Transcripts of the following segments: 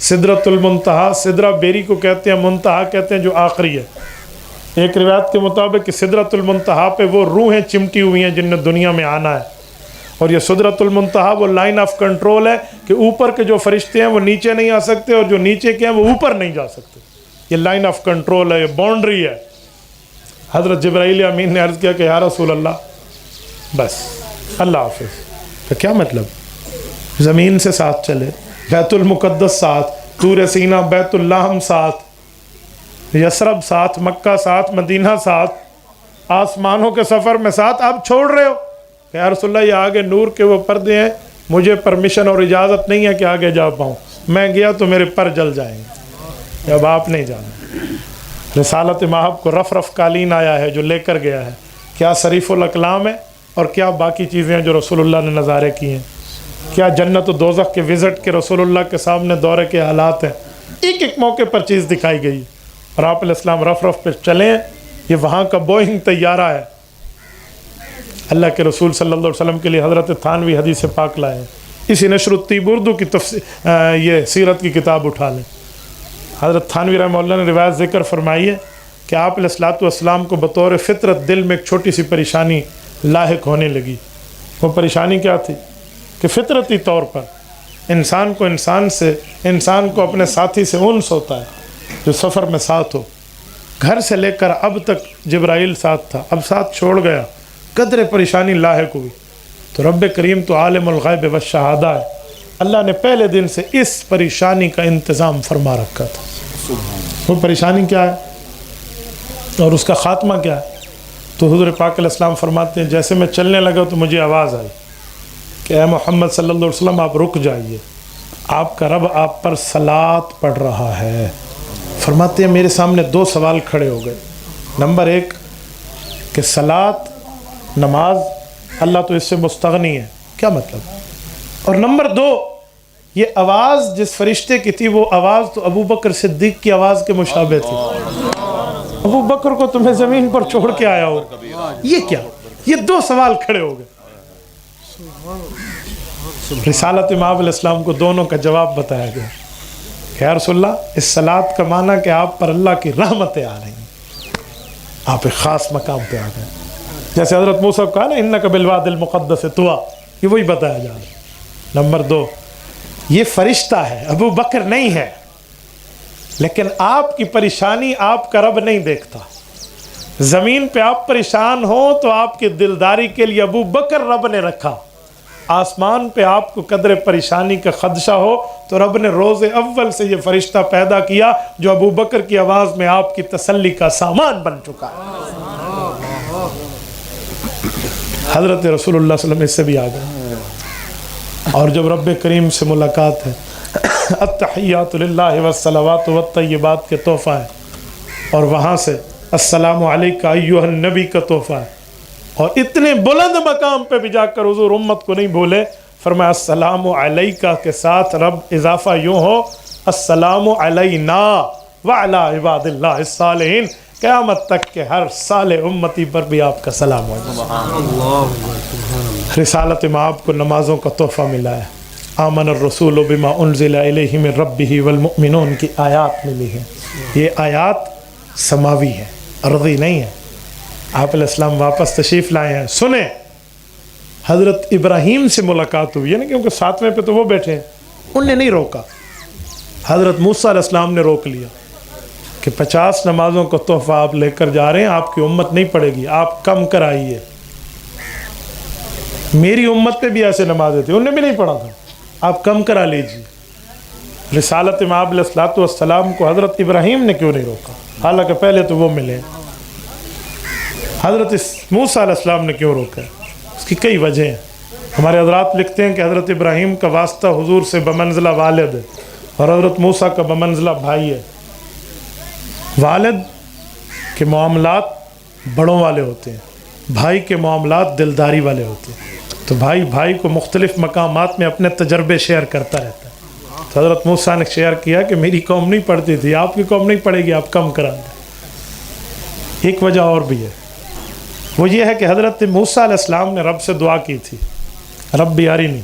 सिदरतुल मुंतहा, Sidra berry को कहते हैं, मुंतहा कहते हैं जो आखिरी है। एक रिवायत के मुताबिक कि सिदरतुल मुंतहा पे वो रूहें चिमटी हुई हैं जिनने दुनिया में आना है, और ये सिदरतुल मुंतहा वो लाइन ऑफ कंट्रोल है कि ऊपर के जो फरिश्ते हैं वो नीचे नहीं आ सकते और जो नीचे के हैं वो ऊपर नहीं जा सकते। ये लाइन ऑफ कंट्रोल है, ये बाउंड्री है। हज़रत जिब्राईल अमीन ने अर्ज़ किया कि या रसूल अल्लाह, बस अल्लाह हाफ़िज़। तो क्या मतलब, ज़मीन से साथ चले, बैतुल मुक़द्दस साथ, तूर सीना बैतुल्लाहम साथ, यसरब साथ, मक्का साथ, मदीना साथ, आसमानों के सफ़र में साथ, आप छोड़ रहे हो। या रसूलल्लाह, ये आगे नूर के वो पर्दे हैं, मुझे परमिशन और इजाज़त नहीं है कि आगे जा पाऊँ, मैं गया तो मेरे पर जल जाएंगे। अब आप नहीं जाना। रिसालत महब को रफ़ रफ़ कालीन आया है जो लेकर गया है। क्या शरीफुल अकलाम है और क्या बाकी चीज़ें हैं जो रसूलुल्लाह ने नज़ारे की हैं। क्या जन्नत और दोज़ख के विज़िट के रसूलुल्लाह के सामने दौरे के हालात हैं। एक एक मौके पर चीज़ दिखाई गई और आप अलैहिस्सलाम रफ़ रफ़ पे चलें। ये वहाँ का बोइंग तैयारा है। अल्लाह के रसूल सल्लल्लाहु अलैहि वसल्लम के लिए हज़रत थानवी हदीस पाक लाए। इसी नशरुत्तीब उर्दू की ये सीरत की किताब उठा लें। हज़रत थानवी रहमतुल्लाह ने रिवायत ज़िक्र फरमाई है कि आप अलैहिस्सलातु वस्सलाम को बतौर फ़ितरत दिल में एक छोटी सी परेशानी लाहिक होने लगी। वो परेशानी क्या थी कि फ़ितरती तौर पर इंसान को अपने साथी से उन्स होता है जो सफ़र में साथ हो। घर से लेकर अब तक जिब्राइल साथ था, अब साथ छोड़ गया, कदर परेशानी लाहिक हुई। तो रब्बे करीम तो आलिमुल गैब व शहादा है, अल्लाह ने पहले दिन से इस परेशानी का इंतज़ाम फरमा रखा था। वो परेशानी क्या है और उसका ख़ात्मा क्या है। तो हुज़ूर पाक अलैहिस्सलाम फरमाते हैं, जैसे मैं चलने लगा तो मुझे आवाज़ आई कि ऐ मोहम्मद सल्लल्लाहु अलैहि वसल्लम, आप रुक जाइए, आपका रब आप पर सलात पढ़ रहा है। फरमाते हैं मेरे सामने दो सवाल खड़े हो गए। नंबर एक कि सलात नमाज, अल्लाह तो इससे मुस्तगनी है, क्या मतलब। और नंबर दो, ये आवाज़ जिस फरिश्ते की थी वो आवाज़ तो अबू बकर सिद्दीक़ की आवाज़ के मुशाबे थी। अबू बकर को तुम्हें ज़मीन पर छोड़ के आया हो, ये क्या। ये दो सवाल खड़े हो गए। रिसालत महब अलैहिस्सलाम को दोनों का जवाब बताया गया कि या रसूलल्लाह, इस सलात का माना कि आप पर अल्लाह की रहमतें आ रही हैं, आप एक ख़ास मकाम पे आ गए। जैसे हज़रत मूसा को कहा ना, इन्नका बिलवादिल मुक़द्दस तुआ, ये वही बताया जा रहा है। नंबर दो, ये फरिश्ता है, अबू बकर नहीं है, लेकिन आपकी परेशानी आपका रब नहीं देखता। ज़मीन पे आप परेशान हो तो आपकी दिलदारी के लिए अबू बकर रब ने रखा। आसमान पे आपको कदर परेशानी का खदशा हो तो रब ने रोज़े अव्वल से ये फरिश्ता पैदा किया जो अबू बकर की आवाज़ में आपकी तसल्ली का सामान बन चुका है। हज़रत रसूलुल्लाह सल्लल्लाहु अलैहि वसल्लम इससे भी आ गए। और जब रब करीम से मुलाकात है, अत्तहियातु लिल्लाहि वस्सलावातु वत्तय्यिबात के तोहफ़ा है, और वहाँ से अस्सलामु अलैका अय्युहन नबी का तोहफ़ा है। और इतने बुलंद मकाम पे भी जाकर हुज़ूर उम्मत को नहीं बोले, फरमाया अस्सलामु अलैका के साथ रब इजाफ़ा यूँ हो, अस्सलामु अलैना व अला इबादिल्लाहिस सालिहीन, क़यामत तक के हर साले उम्मती पर भी आपका सलाम हो। रिसालत महब को नमाज़ों का तोहफ़ा मिला है। आमन रसूल बिमा उन्ज़िला इलैहि मिन रब्बिही वल मुमिनून की आयात मिली है। ये आयात समावी है, अर्ज़ी नहीं है। आप अलैहिस्सलाम वापस तशरीफ़ लाए हैं। सुने, हज़रत इब्राहीम से मुलाकात हुई है ना, क्योंकि सातवें पे तो वो बैठे हैं, उनने नहीं रोका। हज़रत मूसा अलैहिस्सलाम ने रोक लिया कि 50 नमाज़ों का तोहफ़ा आप लेकर जा रहे हैं, आपकी उम्मत नहीं पढ़ेगी, आप कम कराइए। मेरी उम्मत पे भी ऐसे नमाज़ें थी, उन्हें भी नहीं पढ़ा था, आप कम करा लीजिए। रिसालत महब अलैहिस्सलातु वस्सलाम को हज़रत इब्राहीम ने क्यों नहीं रोका, हालांकि पहले तो वो मिले। हज़रत मूसा अलैहिस्सलाम ने क्यों रोका, उसकी कई वजह हैं। हमारे हज़रात लिखते हैं कि हज़रत इब्राहीम का वास्ता हुजूर से बमंज़िला वालिद है और हज़रत मूसा का बमंज़िला भाई है। वालिद के मामलात बड़ों वाले होते हैं, भाई के मामलात दिलदारी वाले होते हैं। तो भाई भाई को मुख्तलिफ़ मकामात में अपने तजर्बे शेयर करता रहता है। तो हज़रत मूसा ने शेयर किया कि मेरी कौम नहीं पढ़ती थी, आपकी कौम नहीं पढ़ेगी, आप कम करा दें। एक वजह और भी है, वो ये है कि हज़रत मूसा अलैहिस्सलाम ने रब से दुआ की थी, रब यारी नहीं,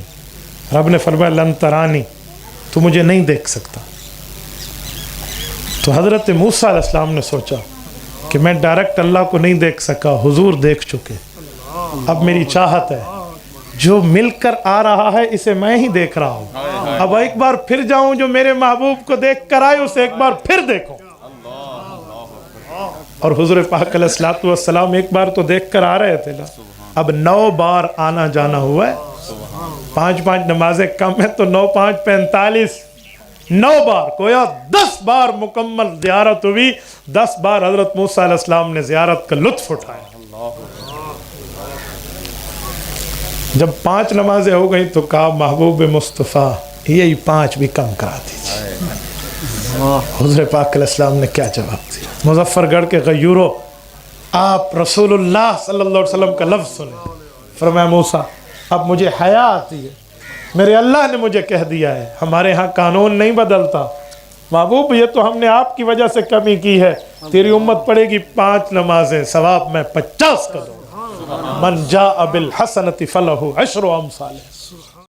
रब ने फरमाया लन तरानी, तू मुझे नहीं देख सकता। تو حضرت موسیٰ علیہ السلام نے سوچا کہ میں ڈائریکٹ اللہ کو نہیں دیکھ سکا، حضور دیکھ چکے، اب میری چاہت ہے جو مل کر آ رہا ہے اسے میں ہی دیکھ رہا ہوں، اب ایک بار پھر جاؤں، جو میرے محبوب کو دیکھ کر آئے اسے ایک بار پھر دیکھوں۔ اور حضور پاک علیہ السلام ایک بار تو دیکھ کر آ رہے تھے نا، اب 9 بار آنا جانا ہوا ہے، 5 نمازیں کم ہیں تو 9 5 45، 9 بار، گویا 10 بار مکمل زیارت ہوئی، 10 بار حضرت موسیٰ علیہ السلام نے زیارت کا لطف اٹھایا۔ جب 5 نمازیں ہو گئیں تو کہا محبوب مصطفیٰ یہی 5 بھی کم کرا دیجیے۔ حضور پاک علیہ السلام نے کیا جواب دیا؟ مظفر گڑھ کے غیورو، آپ رسول اللہ صلی اللہ علیہ وسلم کا لفظ سنیں، فرمایا موسیٰ اب مجھے حیا آتی ہے، میرے اللہ نے مجھے کہہ دیا ہے، ہمارے ہاں قانون نہیں بدلتا، محبوب یہ تو ہم نے آپ کی وجہ سے کمی کی ہے، تیری امت پڑھے گی 5 نمازیں، ثواب میں 50 کا دوں، من جاء بالحسنۃ فلہ 10 امثالها۔